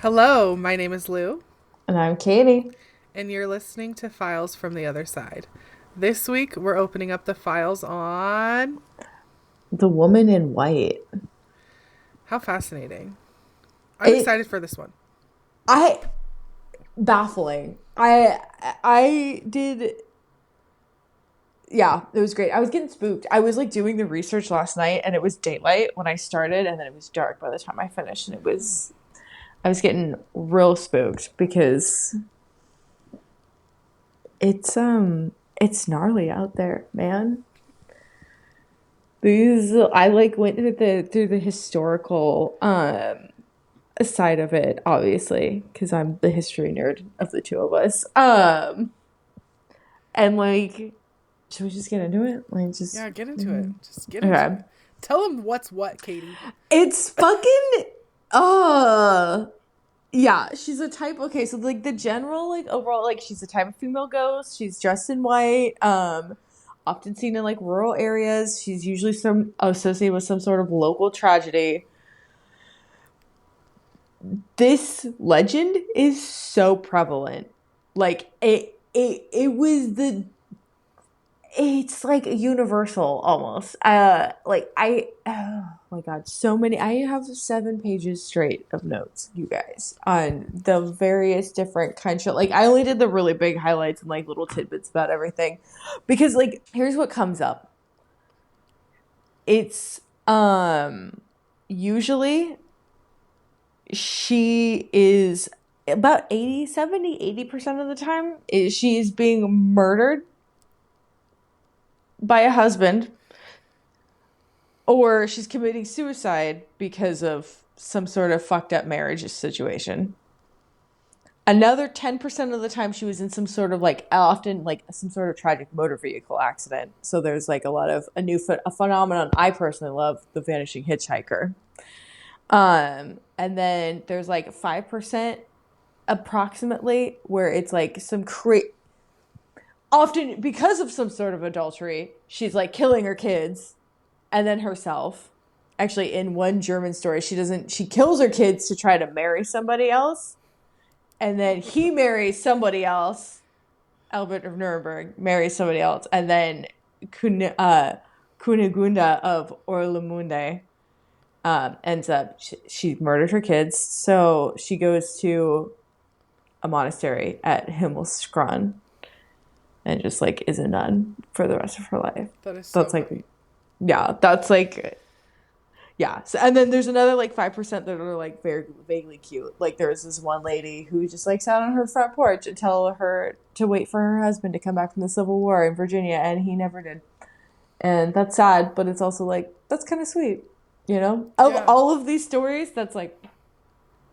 Hello, my name is Lou, And I'm Katie. and you're listening to Files from the Other Side. This week, we're opening up the files on. The woman in white. How fascinating. I'm It excited for this one. I baffling. I did yeah, it was great. I was getting spooked. I was like doing the research last night and it was daylight when I started and then it was dark by the time I finished and I was getting real spooked because it's gnarly out there, man. These I like went through the historical side of it, obviously, because I'm the history nerd of the two of us. And like, should we just get into it? Like, just Yeah, get into it. Just get into okay. it. Tell them what's what, Katie. It's fucking uh yeah, she's a type. Okay, so like the general like overall like she's a type of female ghost. She's dressed in white. Often seen in like rural areas. She's usually some associated with some sort of local tragedy. This legend is so prevalent. Like it was the it's like universal almost. Like I oh my god, so many. I have 7 pages straight of notes, you guys, on the various different kinds of like I only did the really big highlights and like little tidbits about everything. Because like here's what comes up. It's usually she is about 80, 70, 80% of the time is she is being murdered by a husband or she's committing suicide because of some sort of fucked up marriage situation. Another 10% of the time she was in some sort of like often like some sort of tragic motor vehicle accident. So there's like a lot of a phenomenon I personally love, the vanishing hitchhiker. And then there's like 5% approximately where it's like often because of some sort of adultery, she's like killing her kids and then herself. Actually, in one German story, she kills her kids to try to marry somebody else, and then he marries somebody else. Albert of Nuremberg marries somebody else, and then Kunigunda of Orlamunde ends up she murdered her kids, so she goes to a monastery at Himmelskron and just like is a nun for the rest of her life. That is so That's like funny. yeah, that's like yeah. So, and then there's another like 5% that are like very vaguely cute. Like there's this one lady who just like sat on her front porch and tell her to wait for her husband to come back from the Civil War in Virginia, and he never did. And that's sad, but it's also like that's kind of sweet, you know. Of Yeah. all of these stories, that's like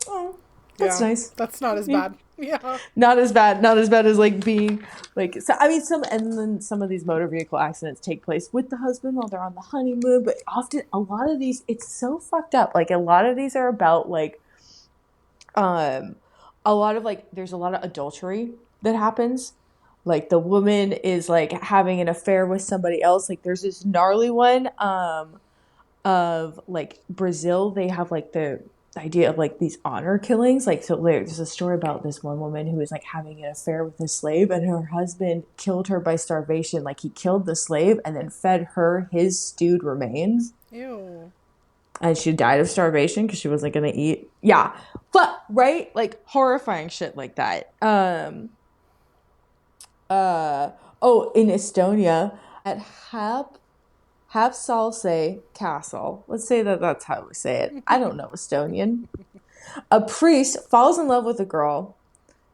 oh, that's Yeah. nice. That's not as bad. Yeah. Not as bad as like being like so I mean some and then some of these motor vehicle accidents take place with the husband while they're on the honeymoon, but often a lot of these it's so fucked up. Like a lot of these are about like um a lot of like there's a lot of adultery that happens. Like the woman is like having an affair with somebody else. Like there's this gnarly one of like Brazil, they have like the idea of like these honor killings. Like, so there's a story about this one woman who was like having an affair with a slave, and her husband killed her by starvation. Like, he killed the slave and then fed her his stewed remains. Ew. And she died of starvation because she wasn't gonna eat. Yeah, but right, like horrifying shit like that. Uh, oh, in Estonia at Hapsalse Castle. Let's say that that's how we say it. I don't know Estonian. A priest falls in love with a girl.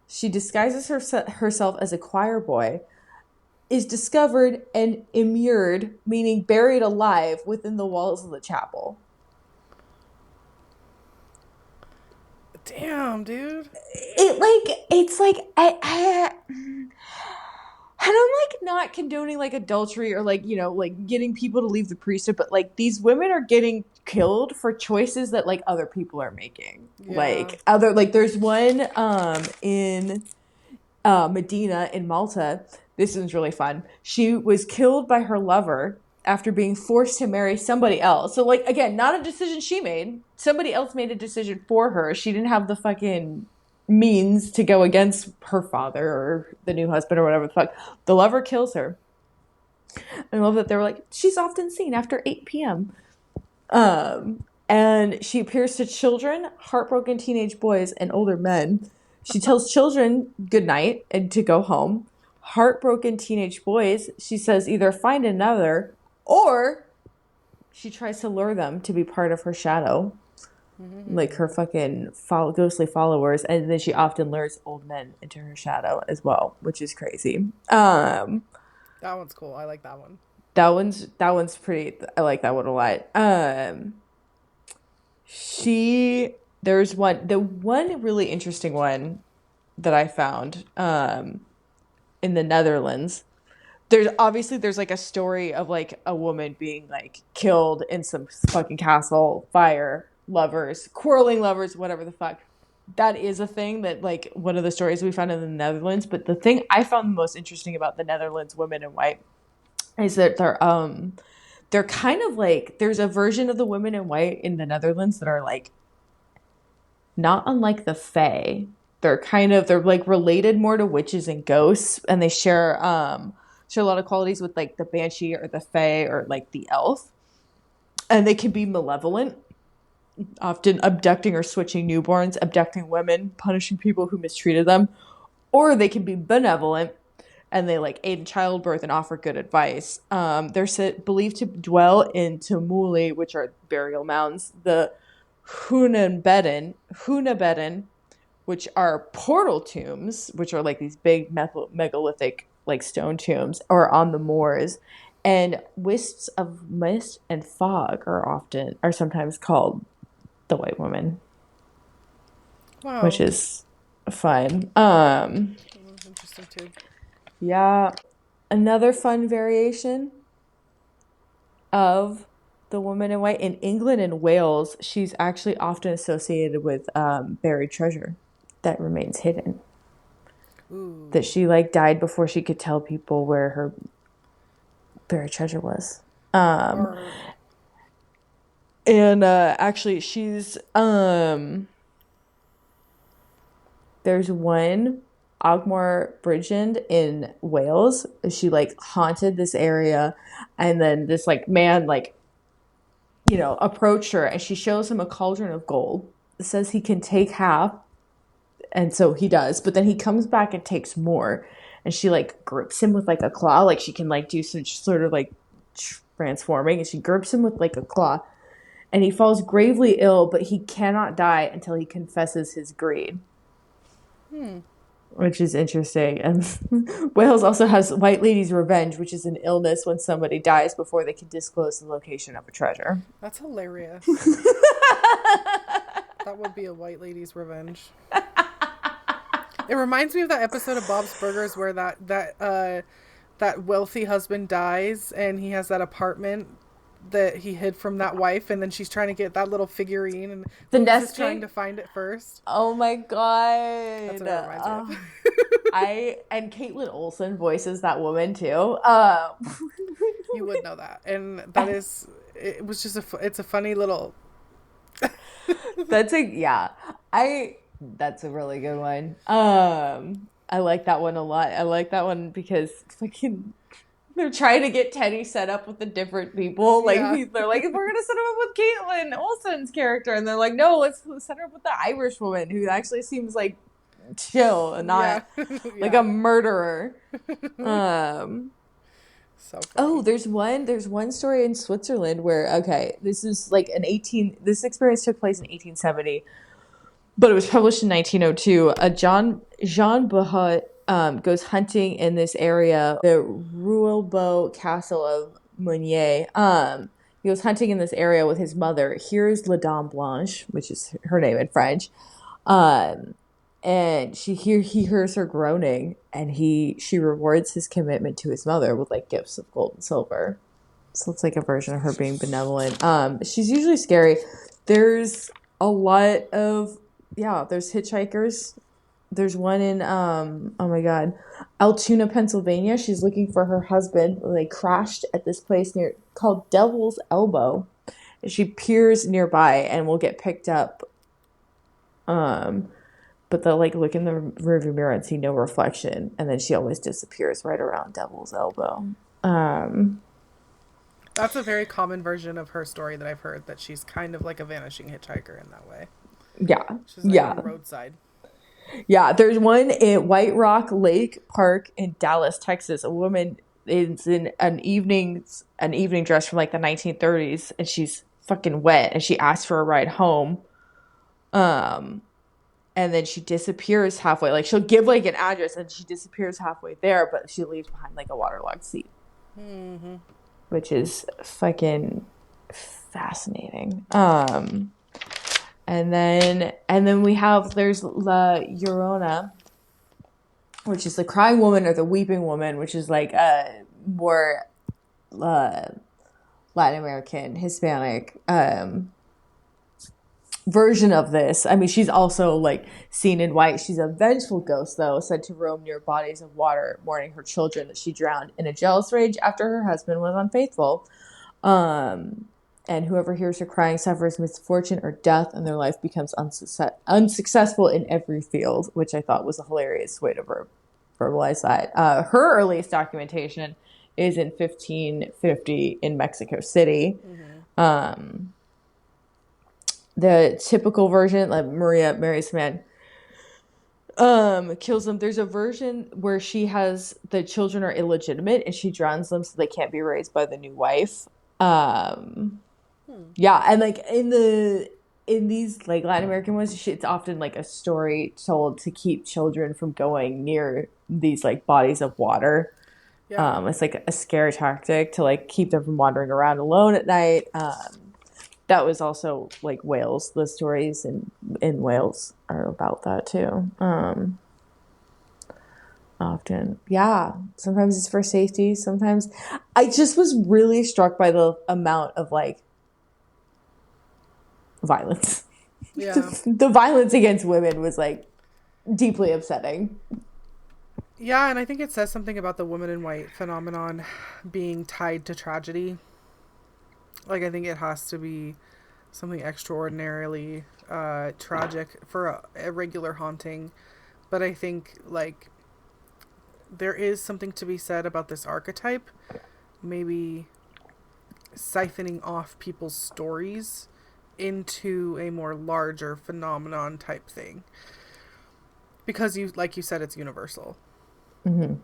She disguises herself as a choir boy, is discovered and immured, meaning buried alive within the walls of the chapel. Damn, dude. It's like and I'm like not condoning like adultery or like, you know, like getting people to leave the priesthood, but like these women are getting killed for choices that like other people are making. Yeah. Like there's one in Medina in Malta. This is really fun. She was killed by her lover after being forced to marry somebody else. So, like, again, not a decision she made. Somebody else made a decision for her. She didn't have the fucking means to go against her father or the new husband or whatever the fuck. The lover kills her. I love that they were like, she's often seen after 8 p.m. And she appears to children, heartbroken teenage boys, and older men. She tells children goodnight and to go home. Heartbroken teenage boys, she says either find another or she tries to lure them to be part of her shadow. Like her fucking ghostly followers. And then she often lures old men into her shadow as well, which is crazy. That one's cool. I like that one. That one's pretty. I like that one a lot. There's one really interesting one that I found in the Netherlands. There's like a story of like a woman being like killed in some fucking castle fire, quarreling lovers, whatever the fuck. That is a thing that, like, one of the stories we found in the Netherlands. But the thing I found the most interesting about the Netherlands women in white is that they're kind of like, there's a version of the women in white in the Netherlands that are like not unlike the Fae. They're like related more to witches and ghosts, and they share a lot of qualities with like the banshee or the Fae or like the elf, and they can be malevolent, often abducting or switching newborns, abducting women, punishing people who mistreated them, or they can be benevolent and they like aid in childbirth and offer good advice. They're believed to dwell in tumuli, which are burial mounds, the Hunebedden, which are portal tombs, which are like these big megalithic like stone tombs, or on the moors. And wisps of mist and fog are sometimes called the white woman. Wow. Which is fun. That was interesting too. Yeah. Another fun variation of the woman in white in England and Wales, she's actually often associated with buried treasure that remains hidden. Ooh. That she like died before she could tell people where her buried treasure was. And actually she's there's one Ogmore Bridgend in Wales. She like haunted this area, and then this like man like approached her, and she shows him a cauldron of gold. It says he can take half, and so he does, but then he comes back and takes more, and she like grips him with like a claw, like she can like do some sort of like transforming, and she grips him with like a claw, and he falls gravely ill, but he cannot die until he confesses his greed. Which is interesting. And Wales also has White Lady's Revenge, which is an illness when somebody dies before they can disclose the location of a treasure. That's hilarious. That would be a White Lady's Revenge. It reminds me of that episode of Bob's Burgers where that wealthy husband dies and he has that apartment that he hid from that wife, and then she's trying to get that little figurine, and the Louise nesting, is trying to find it first. Oh my god, that's what it reminds me of. And Caitlin Olsen voices that woman too. You would know that, and that is, it was just it's a funny little. That's a really good one. I like that one a lot. I like that one because fucking they're trying to get Teddy set up with the different people. Like they're like, we're gonna set him up with Caitlin Olsen's character, and they're like, no, let's set her up with the Irish woman who actually seems like chill and not like a murderer. So funny. There's one story in Switzerland where this is like this experience took place in 1870, but it was published in 1902. Jean Behut goes hunting in this area, the Ruelbeau Castle of Meunier. He goes hunting in this area with his mother. Here's La Dame Blanche, which is her name in French. And he hears her groaning, and she rewards his commitment to his mother with like gifts of gold and silver. So it's like a version of her being benevolent. She's usually scary. There's a lot of there's hitchhikers There's one in oh my god, Altoona, Pennsylvania. She's looking for her husband. They crashed at this place near called Devil's Elbow. She peers nearby and will get picked up. Um, but they'll like look in the rearview mirror and see no reflection, and then she always disappears right around Devil's Elbow. Um, That's a very common version of her story that I've heard, that she's kind of like a vanishing hitchhiker in that way. yeah, She's like on yeah, the roadside. yeah. There's one at White Rock Lake Park in Dallas, Texas. A woman is in an evening dress from like the 1930s, and she's fucking wet, and she asks for a ride home. Um, and then she disappears halfway. Like she'll give like an address, and she disappears halfway there, but she leaves behind like a waterlogged seat, Mm-hmm. which is fucking fascinating. And then we have there's La Llorona, which is the crying woman or the weeping woman, which is like a more uh, Latin American, Hispanic version of this. I mean, she's also like seen in white. She's a vengeful ghost, though, said to roam near bodies of water, mourning her children that she drowned in a jealous rage after her husband was unfaithful. Um, and whoever hears her crying suffers misfortune or death, and their life becomes unsuccessful in every field, which I thought was a hilarious way to verbalize that. Her earliest documentation is in 1550 in Mexico City. Mm-hmm. The typical version, like Maria marries man, kills them. There's a version where she has the children are illegitimate and she drowns them so they can't be raised by the new wife. Yeah, and like in these like Latin American ones, it's often like a story told to keep children from going near these like bodies of water. Yeah. It's like a scare tactic to like keep them from wandering around alone at night. That was also like Wales. The stories in Wales are about that too. Often, yeah. Sometimes it's for safety. Sometimes I just was really struck by the amount of like violence. Yeah. The violence against women was like deeply upsetting. Yeah, and I think it says something about the woman in white phenomenon being tied to tragedy. Like, I think it has to be something extraordinarily tragic for a regular haunting. But I think, like, there is something to be said about this archetype. Maybe siphoning off people's stories into a more larger phenomenon type thing. Because, like you said, it's universal. Mm-hmm.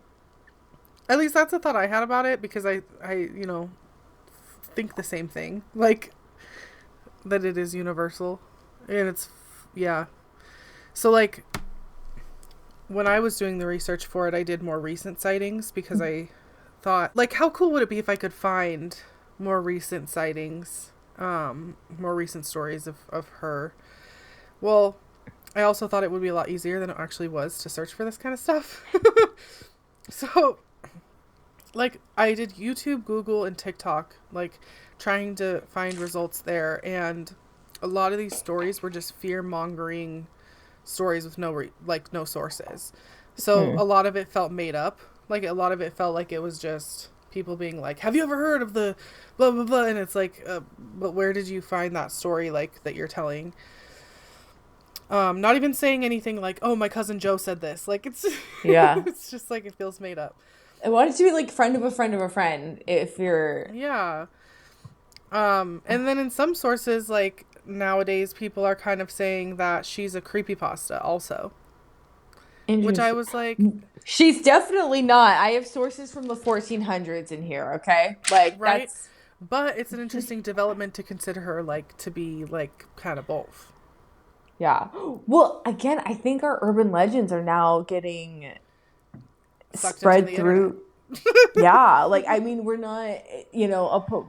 At least that's a thought I had about it, because I think the same thing. Like, that it is universal. And it's, yeah. So, like, when I was doing the research for it, I did more recent sightings, because I thought, like, how cool would it be if I could find more recent sightings, more recent stories of her. Well, I also thought it would be a lot easier than it actually was to search for this kind of stuff. So, like, I did YouTube, Google, and TikTok, like, trying to find results there, and a lot of these stories were just fear-mongering stories with no sources. So a lot of it felt made up. Like, a lot of it felt like it was just people being like, have you ever heard of the blah, blah, blah? And it's like, but where did you find that story, like, that you're telling? Not even saying anything like, oh, my cousin Joe said this. Like, it's, Yeah. it's just like, it feels made up. I want it to be like friend of a friend of a friend if you're. Yeah. And then in some sources, like, nowadays, people are kind of saying that she's a creepypasta also. Which I was like... She's definitely not. I have sources from the 1400s in here, okay? Like, right? that's... But it's an interesting development to consider her, like, to be, like, kind of both. Yeah. Well, again, I think our urban legends are now getting Sucked spread into the through. Yeah. Like, I mean, we're not,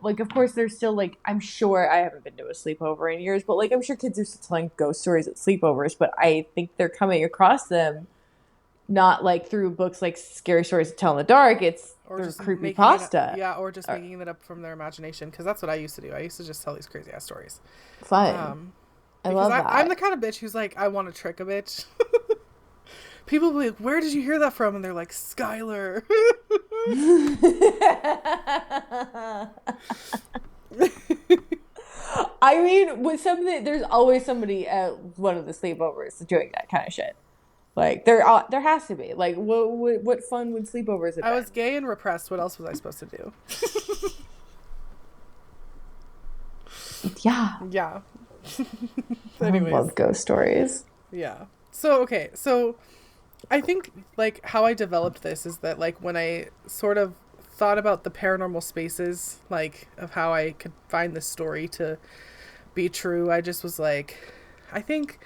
like, of course, there's still, like, I'm sure, I haven't been to a sleepover in years, but, like, I'm sure kids are still telling ghost stories at sleepovers, but I think they're coming across them not, like, through books like Scary Stories to Tell in the Dark. It's Or through just creepypasta. or just making it up from their imagination, because that's what I used to do. I used to just tell these crazy ass stories. Fun. I love that. I'm the kind of bitch who's like, I want to trick a bitch. People will be like, where did you hear that from? And they're like, Skyler. I mean, with something, there's always somebody at one of the sleepovers doing that kind of shit. Like there has to be. Like what fun would sleepovers have been? I was gay and repressed. What else was I supposed to do? Yeah. Yeah. Anyways. I love ghost stories. Yeah. So, okay. So I think like how I developed this is that like when I sort of thought about the paranormal spaces, like of how I could find this story to be true, I just was like, I think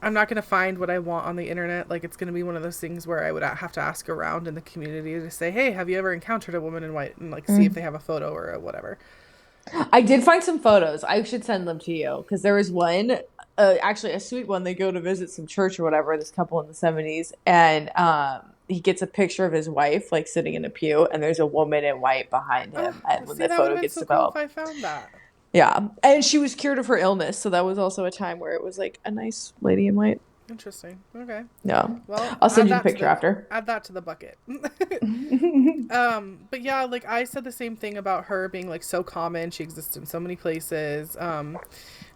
I'm not going to find what I want on the internet. Like, it's going to be one of those things where I would have to ask around in the community to say, hey, have you ever encountered a woman in white? And, like, see if they have a photo or whatever. I did find some photos. I should send them to you. Because there was one, actually a sweet one. They go to visit some church or whatever, this couple in the 70s. And he gets a picture of his wife, like, sitting in a pew. And there's a woman in white behind him. And when the photo gets developed. Cool if I found that. Yeah. And she was cured of her illness. So that was also a time where it was like a nice lady in white. Interesting. Okay. Yeah. Well, I'll send you the picture after. Add that to the bucket. But yeah, like I said the same thing about her being like so common. She exists in so many places.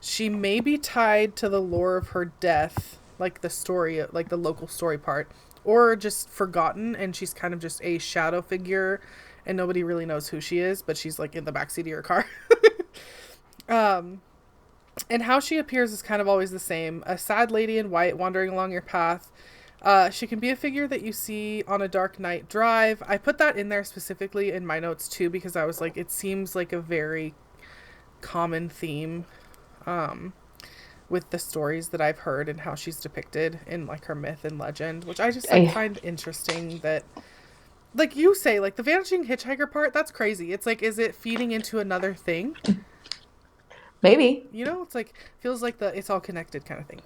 She may be tied to the lore of her death, like the story, like the local story part, or just forgotten. And she's kind of just a shadow figure and nobody really knows who she is, but she's like in the backseat of your car. And how she appears is kind of always the same. A sad lady in white wandering along your path. She can be a figure that you see on a dark night drive. I put that in there specifically in my notes too, because I was like, it seems like a very common theme with the stories that I've heard and how she's depicted in like her myth and legend, which I just like, find interesting that, like you say, like the vanishing hitchhiker part, that's crazy. It's like, is it feeding into another thing? Maybe. You know, it's like, feels like it's all connected kind of thing.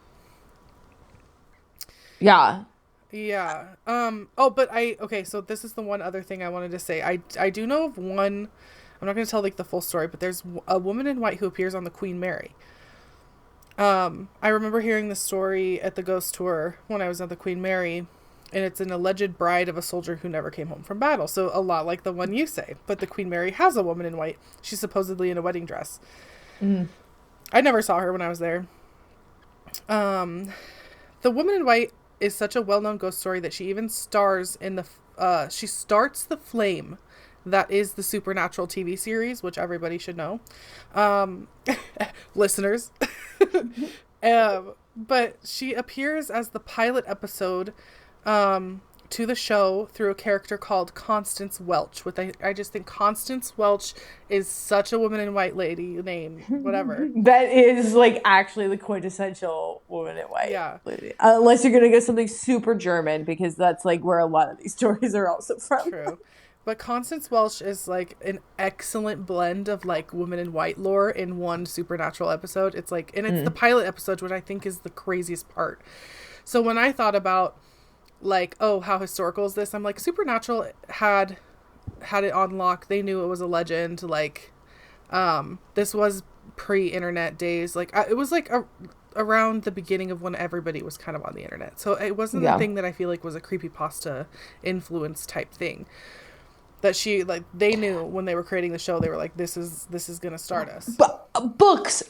Yeah. Yeah. Okay, so this is the one other thing I wanted to say. I do know of one, I'm not going to tell like the full story, but there's a woman in white who appears on the Queen Mary. I remember hearing the story at the ghost tour when I was at the Queen Mary, and it's an alleged bride of a soldier who never came home from battle. So a lot like the one you say, but the Queen Mary has a woman in white. She's supposedly in a wedding dress. I never saw her when I was there. The woman in white is such a well-known ghost story that she even stars in she starts the flame that is the Supernatural TV series, which everybody should know. Listeners. But she appears as the pilot episode to the show through a character called Constance Welch. I just think Constance Welch is such a woman in white lady name, whatever. That is like actually the quintessential woman in white. Yeah. Lady. Unless you're gonna get something super German, because that's like where a lot of these stories are also from. True. But Constance Welch is like an excellent blend of like women in white lore in one Supernatural episode. It's like, and it's the pilot episode, which I think is the craziest part. So when I thought about like, oh, how historical is this? I'm like, Supernatural had it on lock. They knew it was a legend. Like, this was pre-internet days. Like, it was like around the beginning of when everybody was kind of on the internet. So it wasn't a thing that I feel like was a creepypasta influence type thing. That they knew when they were creating the show. They were like, this is gonna start us. But books,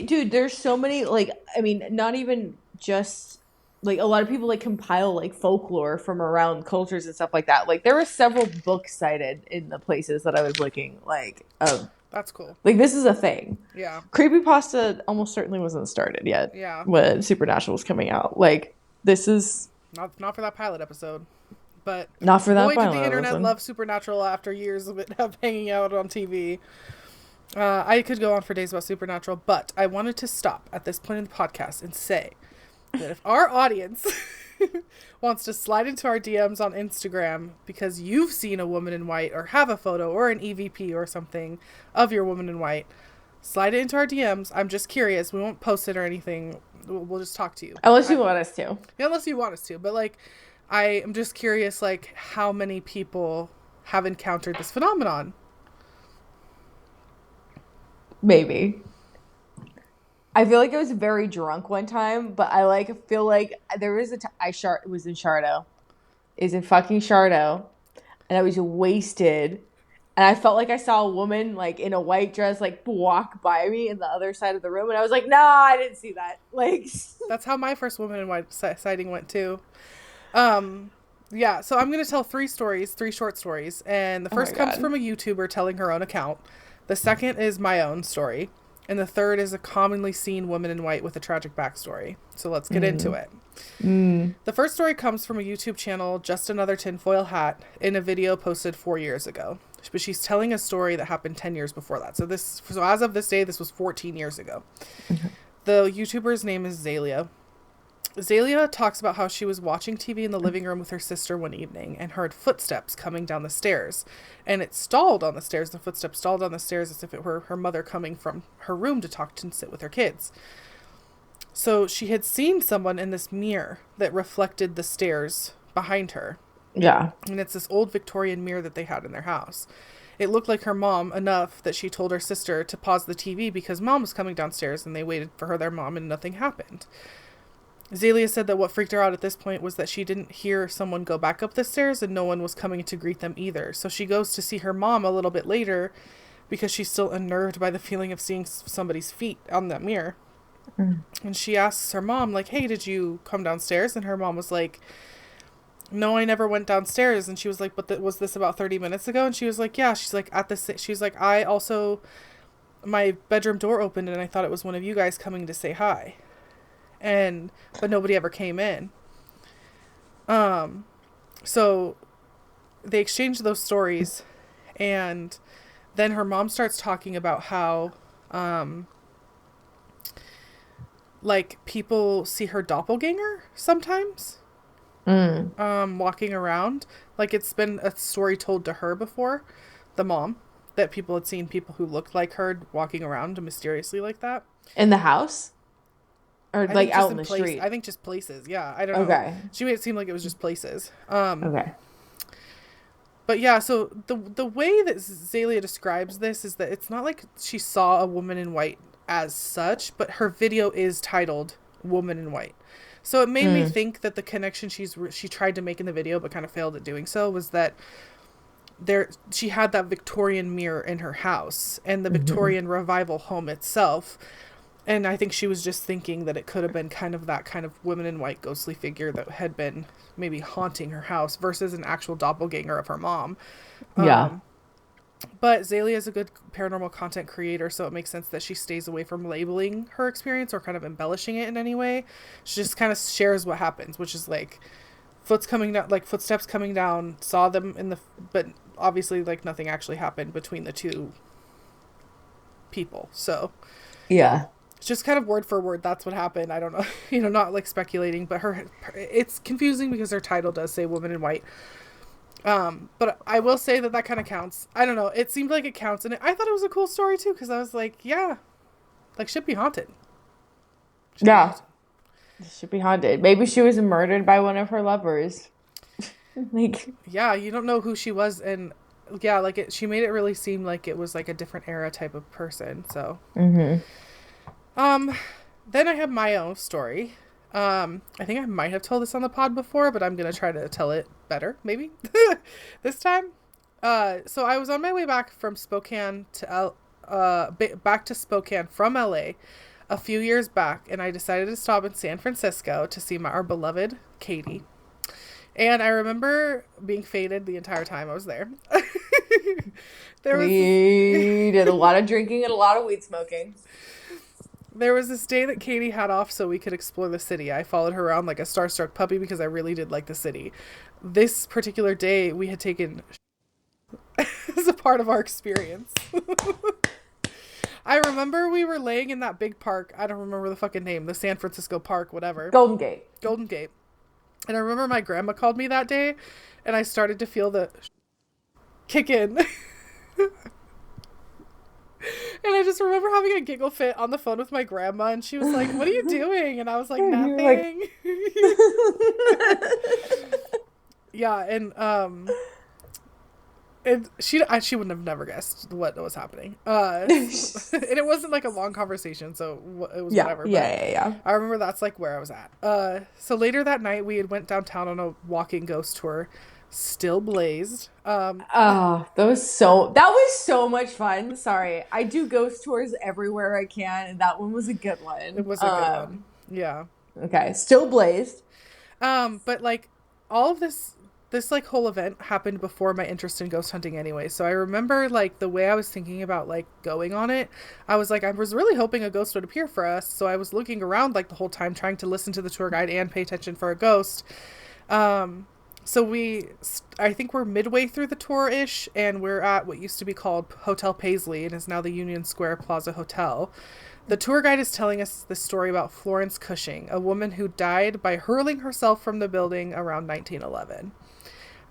dude, there's so many, like, I mean, not even just. Like, a lot of people, like, compile, like, folklore from around cultures and stuff like that. Like, there were several books cited in the places that I was looking, like, that's cool. Like, this is a thing. Yeah. Creepypasta almost certainly wasn't started yet. Yeah. When Supernatural was coming out. Like, this is... Not for that pilot episode. But... Not for that pilot episode. Boy, did the internet love Supernatural after years of it hanging out on TV. I could go on for days about Supernatural, but I wanted to stop at this point in the podcast and say... that if our audience wants to slide into our DMs on Instagram because you've seen a woman in white or have a photo or an EVP or something of your woman in white, slide it into our DMs. I'm just curious. We won't post it or anything. We'll just talk to you. Unless you want us to. Yeah, unless you want us to. But, like, I am just curious, like, how many people have encountered this phenomenon? Maybe. I feel like I was very drunk one time, but I like feel like there was it was in Shardo. It was in fucking Shardo, and I was wasted. And I felt like I saw a woman like in a white dress like walk by me in the other side of the room, and I was like, "No, I didn't see that." Like, That's how my first woman in white sighting went too. Um, yeah, so I'm going to tell three stories, three short stories. And the oh my first comes god. from a YouTuber telling her own account. The second is my own story. And the third is a commonly seen woman in white with a tragic backstory. So let's get into it. Mm. The first story comes from a YouTube channel, Just Another Tinfoil Hat, in a video posted 4 years ago. But she's telling a story that happened 10 years before that. So as of this day, this was 14 years ago. Okay. The YouTuber's name is Zalia. Zalia talks about how she was watching TV in the living room with her sister one evening and heard footsteps coming down the stairs. And it stalled on the stairs. The footsteps stalled on the stairs as if it were her mother coming from her room to talk to and sit with her kids. So she had seen someone in this mirror that reflected the stairs behind her. Yeah. And it's this old Victorian mirror that they had in their house. It looked like her mom enough that she told her sister to pause the TV because mom was coming downstairs, and they waited for her, their mom, and nothing happened. Zalia said that what freaked her out at this point was that she didn't hear someone go back up the stairs and no one was coming to greet them either. So she goes to see her mom a little bit later because she's still unnerved by the feeling of seeing somebody's feet on that mirror. Mm. And she asks her mom, like, hey, did you come downstairs? And her mom was like, no, I never went downstairs. And she was like, but was this about 30 minutes ago? And she was like, yeah. She's like, she's like, I also, my bedroom door opened and I thought it was one of you guys coming to say hi. But nobody ever came in. So they exchanged those stories, and then her mom starts talking about how, like, people see her doppelganger sometimes, walking around. Like, it's been a story told to her before, the mom, that people had seen people who looked like her walking around mysteriously like that. In the house? Or like out in the street? I think just places. Yeah, I don't know. Okay. She made it seem like it was just places. Okay. But yeah, so the way that Zalia describes this is that it's not like she saw a woman in white as such, but her video is titled "Woman in White." So it made me think that the connection she tried to make in the video, but kind of failed at doing so, was that she had that Victorian mirror in her house and the Victorian revival home itself. And I think she was just thinking that it could have been kind of that kind of woman in white ghostly figure that had been maybe haunting her house versus an actual doppelganger of her mom. Yeah. But Zalia is a good paranormal content creator, so it makes sense that she stays away from labeling her experience or kind of embellishing it in any way. She just kind of shares what happens, which is like footsteps coming down, saw them but obviously like nothing actually happened between the two people. So yeah. just kind of word for word, that's what happened. I don't know, not like speculating, but it's confusing because her title does say "Woman in White." But I will say that kind of counts. I don't know. It seemed like it counts, and I thought it was a cool story too because I was like, yeah, like should be haunted. Should be haunted. Maybe she was murdered by one of her lovers. Like, yeah, you don't know who she was, and yeah, like she made it really seem like it was like a different era type of person. So. Then I have my own story. I think I might have told this on the pod before, but I'm gonna try to tell it better, maybe this time. So I was on my way back from Spokane to back to Spokane from LA a few years back, and I decided to stop in San Francisco to see our beloved Katie. And I remember being faded the entire time I was there. We did a lot of drinking and a lot of weed smoking. There was this day that Katie had off so we could explore the city. I followed her around like a starstruck puppy because I really did like the city. This particular day, we had taken as a part of our experience. I remember we were laying in that big park. I don't remember the fucking name. The San Francisco Park, whatever. Golden Gate. And I remember my grandma called me that day, and I started to feel the kick in. And I just remember having a giggle fit on the phone with my grandma, and she was like, "What are you doing?" And I was like, "Nothing." Yeah, and And she wouldn't have never guessed what was happening. And it wasn't like a long conversation, so it was Yeah, whatever. But yeah, yeah, yeah. I remember that's like where I was at. So later that night, we had went downtown on a walking ghost tour, still blazed. Oh, that was so much fun. Sorry. I do ghost tours everywhere I can, and that one was a good It one. was a good one. Yeah. Okay. Still blazed. But like all of this like whole event happened before my interest in ghost hunting anyway. So I remember like the way I was thinking about like going on it. I was like I was really hoping a ghost would appear for us. So I was looking around like the whole time trying to listen to the tour guide and pay attention for a ghost. Um so I think we're midway through the tour-ish, and we're at what used to be called Hotel Paisley and is now the Union Square Plaza Hotel. The tour guide is telling us this story about Florence Cushing, a woman who died by hurling herself from the building around 1911.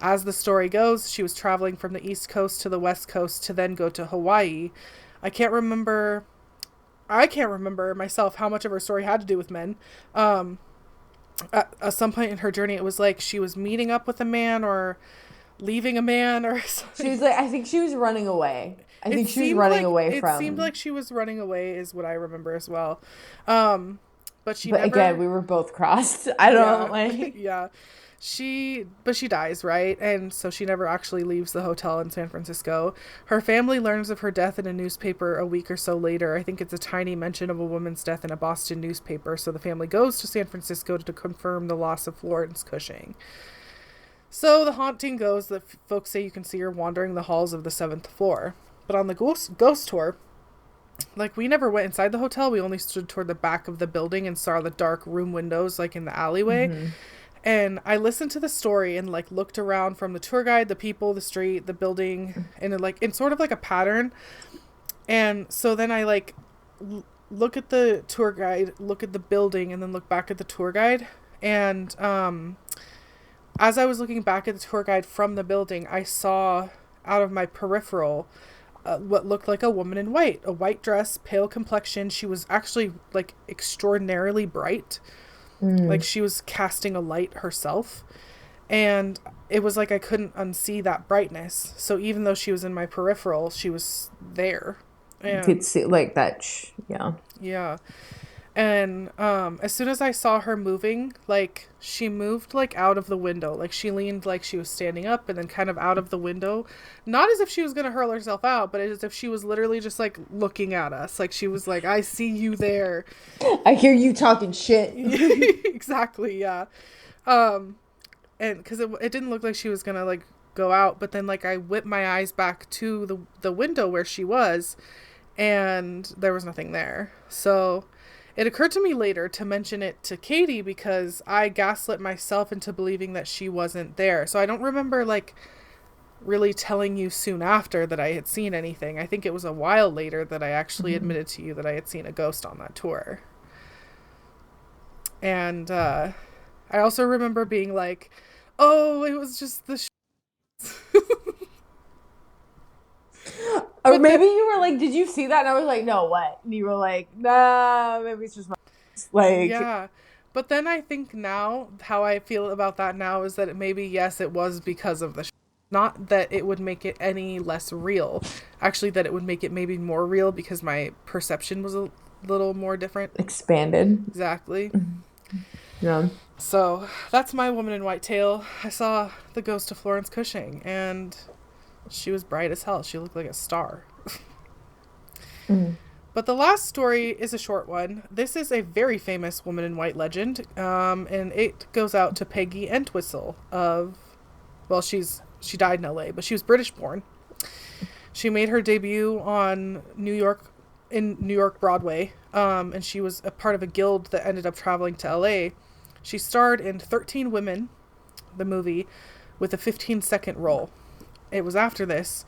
As the story goes, she was traveling from the East Coast to the West Coast to then go to Hawaii. I can't remember I can't remember myself how much of her story had to do with men. At some point in her journey, it was like she was meeting up with a man or leaving a man or She something. was like, I think she was running away. I think she was running away it seemed from. like she was running away is what I remember as well. Um, but she But again, never, we were both crossed. I don't yeah, like. yeah. She dies, right? And so she never actually leaves the hotel in San Francisco. Her family learns of her death in a newspaper a week or so later. I think it's a tiny mention of a woman's death in a Boston newspaper. So the family goes to San Francisco to confirm the loss of Florence Cushing. So the haunting goes that folks say you can see her wandering the halls of the seventh floor. But on the ghost tour, like we never went inside the hotel. We only stood toward the back of the building and saw the dark room windows like in the alleyway. Mm-hmm. And I listened to the story and like looked around from the tour guide, the people, the street, the building, and like in sort of like a pattern. And so then I like look at the tour guide, look at the building, and then look back at the tour guide. And as I was looking back at the tour guide from the building, I saw out of my peripheral what looked like a woman in white, a white dress, pale complexion. She was actually like extraordinarily bright. Like she was casting a light herself. And it was like I couldn't unsee that brightness. So even though she was in my peripheral, she was there. You could And see like that. Yeah. yeah. And as soon as I saw her moving, like she moved like out of the window. Like she leaned like she was standing up and then kind of out of the window. Not as if she was going to hurl herself out, but as if she was literally just like looking at us. Like she was like, I see you there. I hear you talking shit. Exactly, yeah. And because it didn't look like she was going to like go out. But then like I whipped my eyes back to the window where she was, and there was nothing there. So it occurred to me later to mention it to Katie because I gaslit myself into believing that she wasn't there. So I don't remember like really telling you soon after that I had seen anything. I think it was a while later that I actually admitted to you that I had seen a ghost on that tour. And I also remember being like, oh, it was just the Or but maybe you were like, did you see that? And I was like, no, what? And you were like, nah, maybe it's just my like. yeah. But then I think now, how I feel about that now is that maybe, yes, it was because of the not that it would make it any less real. Actually, that it would make it maybe more real because my perception was a little more different. Expanded. Exactly. Yeah. So that's my woman in white tale. I saw the ghost of Florence Cushing, and she was bright as hell. She looked like a star. But the last story is a short one. This is a very famous woman in white legend, and it goes out to Peggy Entwistle of, well, she died in LA, but she was British born. She made her debut on New York Broadway, and she was a part of a guild that ended up traveling to LA. She starred in 13 Women, the movie, with a 15-second role. It was after this,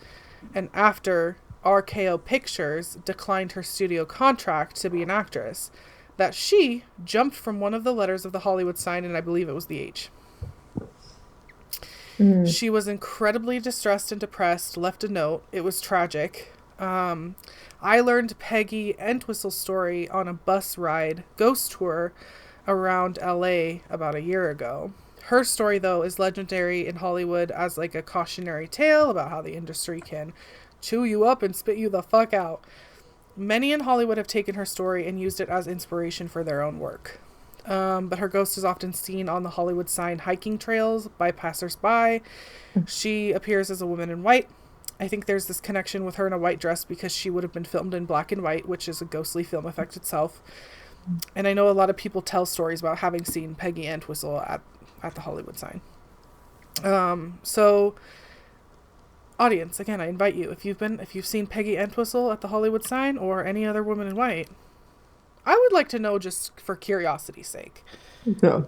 and after RKO Pictures declined her studio contract to be an actress, that she jumped from one of the letters of the Hollywood sign, and I believe it was the H. She was incredibly distressed and depressed, left a note. It was tragic. I learned Peggy Entwistle's story on a bus ride ghost tour around LA about a year ago. Her story, though, is legendary in Hollywood as like a cautionary tale about how the industry can chew you up and spit you the fuck out. Many in Hollywood have taken her story and used it as inspiration for their own work. But her ghost is often seen on the Hollywood sign hiking trails by passersby. She appears as a woman in white. I think there's this connection with her in a white dress because she would have been filmed in black and white, which is a ghostly film effect itself. And I know a lot of people tell stories about having seen Peggy Entwistle at the Hollywood sign. So audience, again, I invite you, if you've seen Peggy Entwistle at the Hollywood sign or any other woman in white, I would like to know, just for curiosity's sake,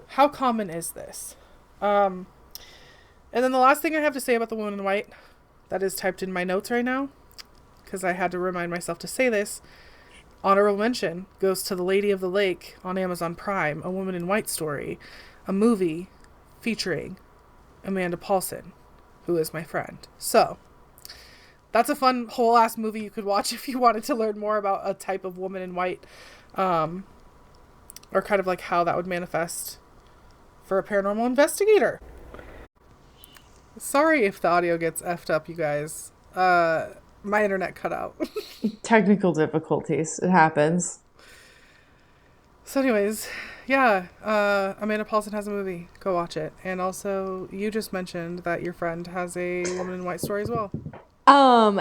how common is this? And then the last thing I have to say about the woman in white, that is typed in my notes right now, because I had to remind myself to say this. Honorable mention goes to The Lady of the Lake on Amazon Prime, a woman in white story, a movie featuring Amanda Paulson, who is my friend. So that's a fun whole ass movie you could watch if you wanted to learn more about a type of woman in white, or kind of like how that would manifest for a paranormal investigator. Sorry if the audio gets effed up, you guys. My internet cut out. Technical difficulties. It happens. So anyways, yeah, Amanda Paulson has a movie. Go watch it. And also, you just mentioned that your friend has a woman in white story as well.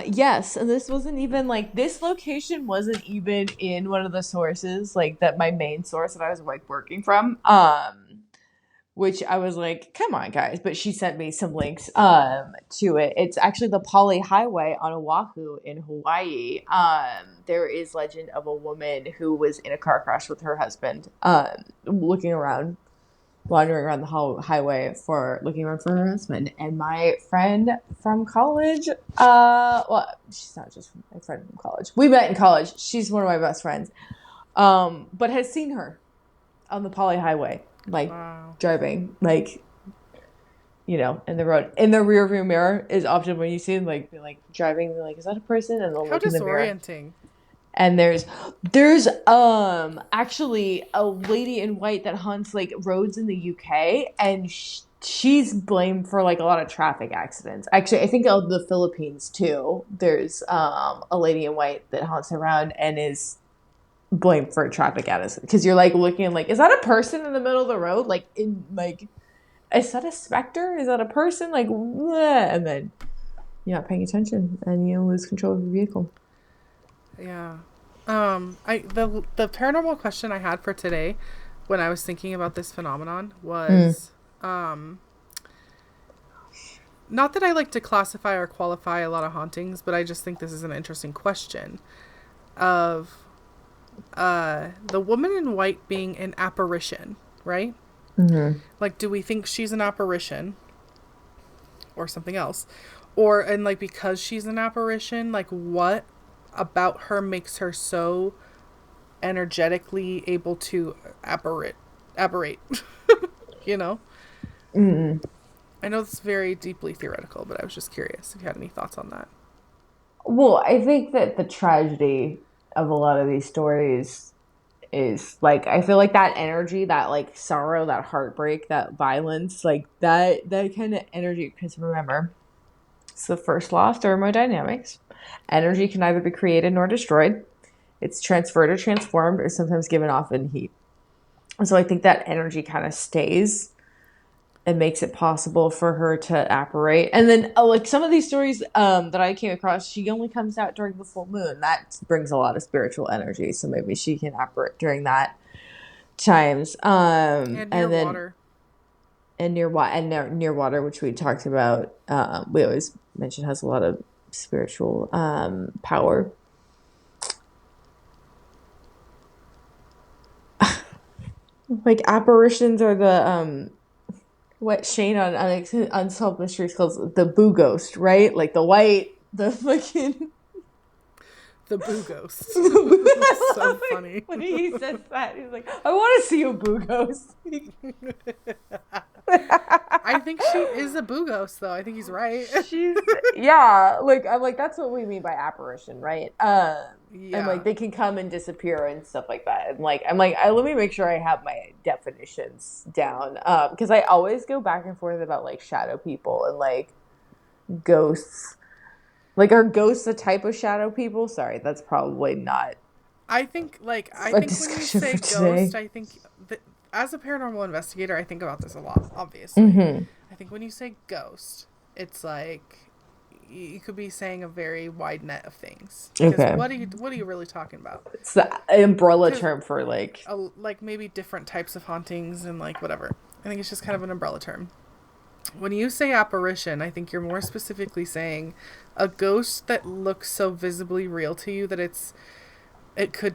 Yes, and this wasn't even like, this location wasn't even in one of the sources, like that my main source that I was like working from. Which I was like, come on, guys. But she sent me some links to it. It's actually the Pali Highway on Oahu in Hawaii. There is legend of a woman who was in a car crash with her husband, looking around, wandering around the highway looking around for her husband. And my friend from college, well, she's not just my friend from college. We met in college. She's one of my best friends, but has seen her on the Pali Highway. Like, wow. Driving, like, you know, in the road. In the rear view mirror is often when you see them, like, driving, like, is that a person? And they'll look in the mirror. How disorienting. And there's actually a lady in white that haunts, like, roads in the UK, and she's blamed for, like, a lot of traffic accidents. Actually, I think of the Philippines, too. There's a lady in white that haunts around and is blamed for traffic accidents, because you're like looking like, is that a person in the middle of the road? Like, is that a specter? Is that a person? Like, bleh. And then you're not paying attention and you lose control of your vehicle. Yeah. The paranormal question I had for today when I was thinking about this phenomenon was not that I like to classify or qualify a lot of hauntings, but I just think this is an interesting question of the woman in white being an apparition, right? Mm-hmm. Like, do we think she's an apparition or something else? And like, because she's an apparition, like, what about her makes her so energetically able to apparate? You know? Mm-hmm. I know it's very deeply theoretical, but I was just curious if you had any thoughts on that. Well, I think that the tragedy of a lot of these stories is, like, I feel like that energy, that, like, sorrow, that heartbreak, that violence, like, that kind of energy, because remember, it's the first law of thermodynamics. Energy can neither be created nor destroyed. It's transferred or transformed, or sometimes given off in heat. So I think that energy kind of stays and makes it possible for her to apparate. And then, like, some of these stories that I came across, she only comes out during the full moon. That brings a lot of spiritual energy, so maybe she can apparate during that times. And near water. And near water, which we talked about, we always mention has a lot of spiritual power. Like, apparitions are the what Shane on Unsolved Mysteries calls the boo ghost, right? Like the white, the fucking. The boo ghost. I So love it funny. when he says that. He's like, I want to see a boo ghost. I think she is a boo ghost, though. I think he's right. She's yeah, like I'm like that's what we mean by apparition, right? And like Yeah. they can come and disappear and stuff like that. And like let me make sure I have my definitions down, because I always go back and forth about like shadow people and like ghosts. Like, are ghosts a type of shadow people? Sorry, that's probably not I think when you discussion say for today. ghost, I think that as a paranormal investigator, I think about this a lot, obviously. Mm-hmm. I think when you say ghost, it's like you could be saying a very wide net of things. Because Okay. what are you really talking about? It's the umbrella Because term for like. like maybe different types of hauntings and like whatever. I think it's just kind of an umbrella term. When you say apparition, I think you're more specifically saying a ghost that looks so visibly real to you that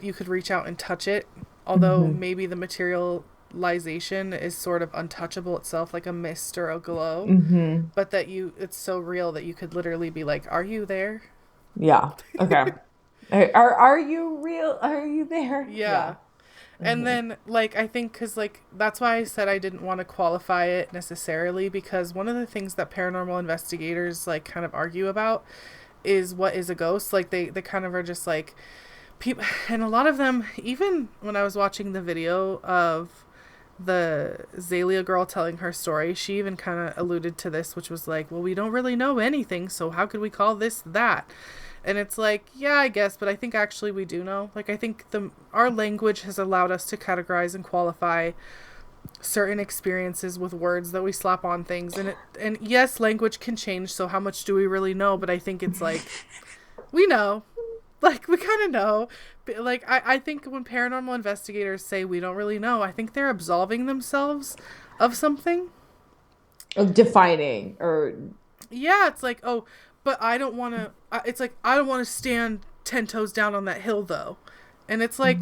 you could reach out and touch it, although Mm-hmm. maybe the materialization is sort of untouchable itself, like a mist or a glow, Mm-hmm. but that it's so real that you could literally be like, are you there? Yeah. Okay. Are you real? Are you there? Yeah. Yeah. And Mm-hmm. then, like, I think, because, like, that's why I said I didn't want to qualify it necessarily, because one of the things that paranormal investigators, like, kind of argue about is what is a ghost. Like, they kind of are just like, people, and a lot of them, even when I was watching the video of the Zalia girl telling her story, she even kind of alluded to this, which was like, well, we don't really know anything, so how could we call this that? And it's like, yeah, I guess, but I think actually we do know. Like, I think our language has allowed us to categorize and qualify certain experiences with words that we slap on things, and yes, language can change, so how much do we really know? But I think it's like, we know. Like, we kind of know. Like, I think when paranormal investigators say we don't really know, I think they're absolving themselves of something. Of defining or. Yeah, it's like, oh, but I don't want to, it's like, I don't want to stand 10 toes down on that hill, though. And it's like,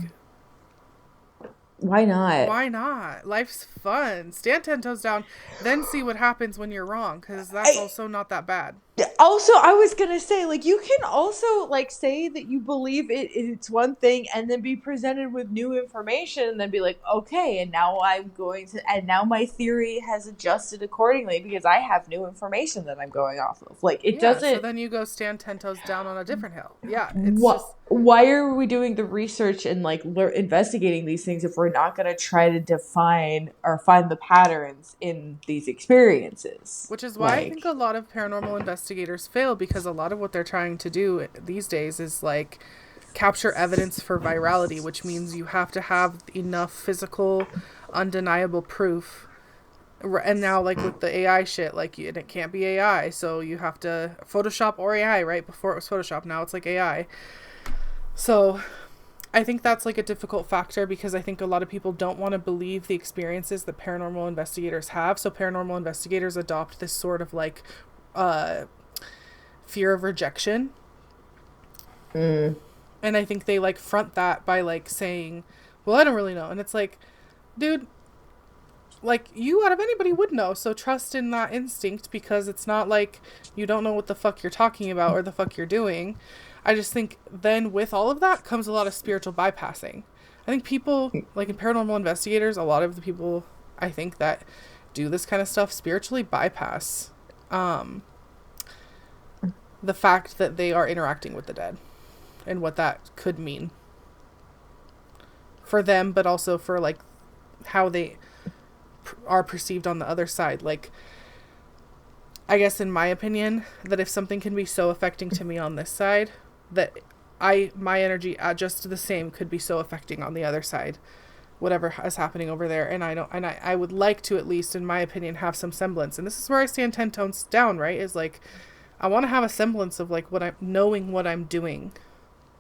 Why not? why not? Life's fun. Stand 10 toes down, then see what happens when you're wrong, because that's also not that bad. Also, I was gonna say, like, you can also like say that you believe it's one thing and then be presented with new information and then be like, okay, and now and now my theory has adjusted accordingly because I have new information that I'm going off of. Like, it Yeah, so doesn't. then you go stand 10 toes down on a different hill. Yeah, it's What? just, Why are we doing the research and like investigating these things if we're not gonna try to define or find the patterns in these experiences? which is why I think a lot of paranormal investigators fail, because a lot of what they're trying to do these days is like capture evidence for virality, which means you have to have enough physical, undeniable proof. And now, like with the AI shit, like it can't be AI, so you have to Photoshop or AI, right? Before it was Photoshop, now it's like AI. So I think that's like a difficult factor, because I think a lot of people don't want to believe the experiences that paranormal investigators have. So paranormal investigators adopt this sort of like fear of rejection. And I think they like front that by like saying, well, I don't really know. And it's like, dude, like, you out of anybody would know, so trust in that instinct, because it's not like you don't know what the fuck you're talking about or the fuck you're doing. I just think then with all of that comes a lot of spiritual bypassing. I think people, like in paranormal investigators, a lot of the people I think that do this kind of stuff spiritually bypass the fact that they are interacting with the dead and what that could mean for them, but also for like how they are perceived on the other side. Like, I guess in my opinion, that if something can be so affecting to me on this side, that my energy just the same could be so affecting on the other side, whatever is happening over there. And I would like to, at least in my opinion, have some semblance. And this is where I stand 10 tones down, right? Is like, I want to have a semblance of like knowing what I'm doing.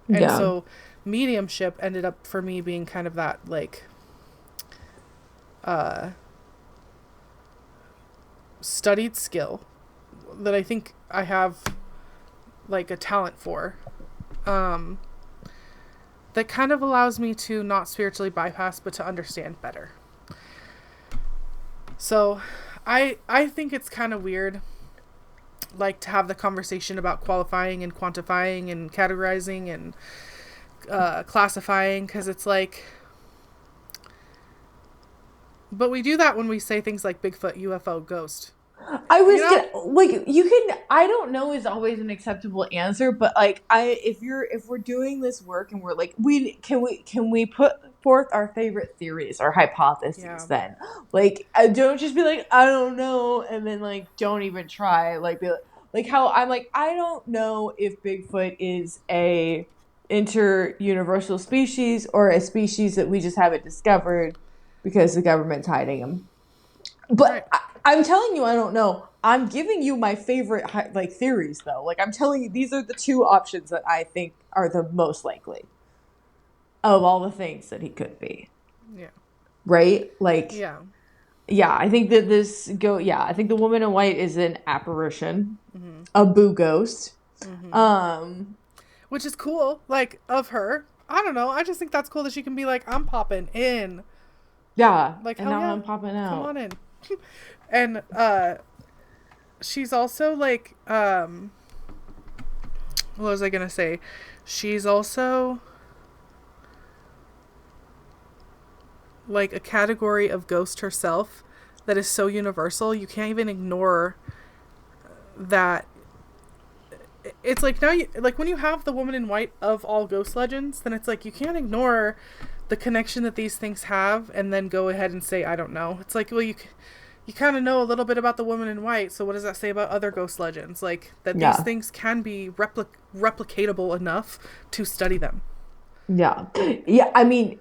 And so mediumship ended up for me being kind of that like studied skill that I think I have like a talent for, that kind of allows me to not spiritually bypass, but to understand better. So I think it's kind of weird like to have the conversation about qualifying and quantifying and categorizing and classifying, because it's like, but we do that when we say things like Bigfoot, UFO, ghost. I was like, you can. I don't know is always an acceptable answer, but like, if we're doing this work and we're like, can we put forth our favorite theories or hypotheses? Then, like, don't just be like, I don't know, and then like don't even try. Like, be like how I'm like, I don't know if Bigfoot is a inter-universal species or a species that we just haven't discovered because the government's hiding them. But right. I'm telling you, I don't know. I'm giving you my favorite like theories, though. Like, I'm telling you, these are the two options that I think are the most likely of all the things that he could be. Yeah. Right? Like. Yeah. Yeah, I think that I think the woman in white is an apparition, a boo ghost. Which is cool, like, of her. I don't know. I just think that's cool that she can be like, I'm popping in. Yeah. Like, and now I'm popping out. Come on in. And she's also like, what was I gonna say? She's also like a category of ghost herself that is so universal you can't even ignore that. It's like now like when you have the woman in white of all ghost legends, then it's like you can't ignore the connection that these things have and then go ahead and say I don't know. It's like, well, you kind of know a little bit about the woman in white, so what does that say about other ghost legends? Like that these things can be replicatable enough to study them. Yeah. I mean,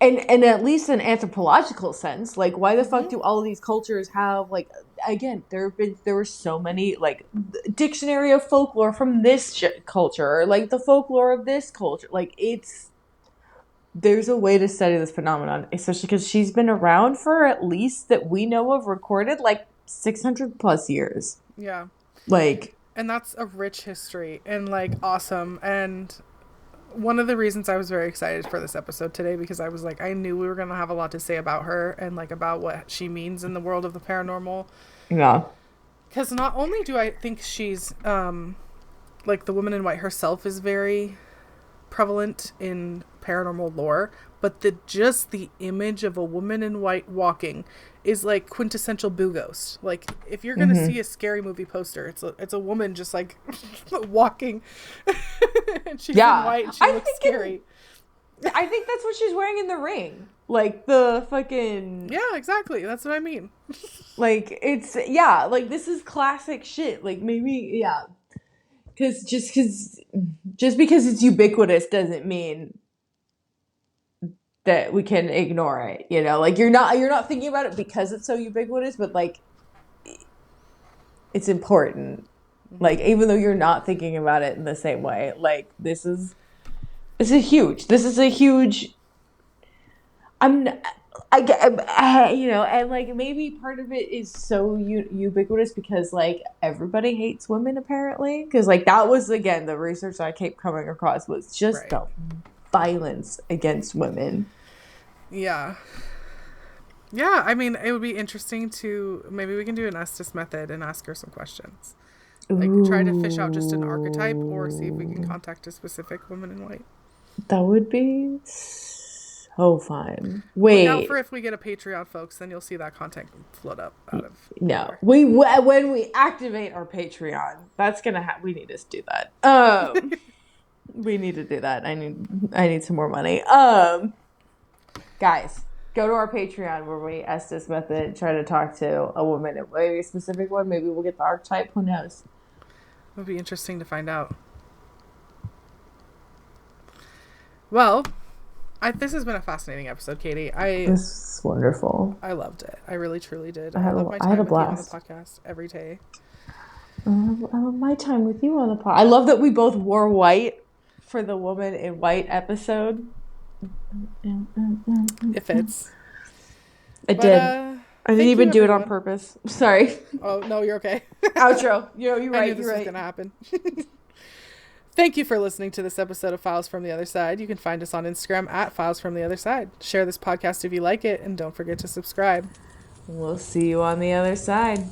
and at least in anthropological sense, like why the fuck do all of these cultures have like, again, there were so many like dictionary of folklore from this culture, or like the folklore of this culture, like there's a way to study this phenomenon, especially because she's been around for at least that we know of recorded like 600 plus years. Yeah. Like, and that's a rich history and like awesome. And one of the reasons I was very excited for this episode today, because I was like, I knew we were going to have a lot to say about her and like about what she means in the world of the paranormal. Yeah. Because not only do I think she's like the woman in white herself is very prevalent in paranormal lore, but the image of a woman in white walking is like quintessential boo ghost. Like if you're gonna see a scary movie poster, it's a woman just like walking and she's in white and she looks scary. I think that's what she's wearing in The Ring, like the fucking exactly, that's what I mean. Like it's like this is classic shit. Like maybe because just because it's ubiquitous doesn't mean that we can ignore it, you know? Like you're not thinking about it because it's so ubiquitous, but like it's important. Like even though you're not thinking about it in the same way, like this is a huge you know, and like maybe part of it is so ubiquitous because like everybody hates women apparently, because like that was again the research I kept coming across was just the violence against women. Yeah, I mean, it would be interesting to maybe we can do an Estes method and ask her some questions, like try to fish out just an archetype or see if we can contact a specific woman in white. That would be so fun. Wait, look out for if we get a Patreon, folks, then you'll see that content float up out of nowhere. When we activate our Patreon, that's gonna we need to do that. We need to do that. I need some more money. Guys, go to our Patreon where we Estes method, try to talk to a woman, maybe a specific one. Maybe we'll get the archetype. Who knows? It would be interesting to find out. Well, this has been a fascinating episode, Katie. This is wonderful. I loved it. I really, truly did. I love my time with you on the podcast every day. I love my time with you on the podcast. I love that we both wore white for the woman in white episode. It fits. It did. I didn't even do it on purpose. Sorry. Oh, no, you're okay. Outro. You're right. I knew this was going to happen. Thank you for listening to this episode of Files from the Other Side. You can find us on Instagram at Files from the Other Side. Share this podcast if you like it, and don't forget to subscribe. We'll see you on the other side.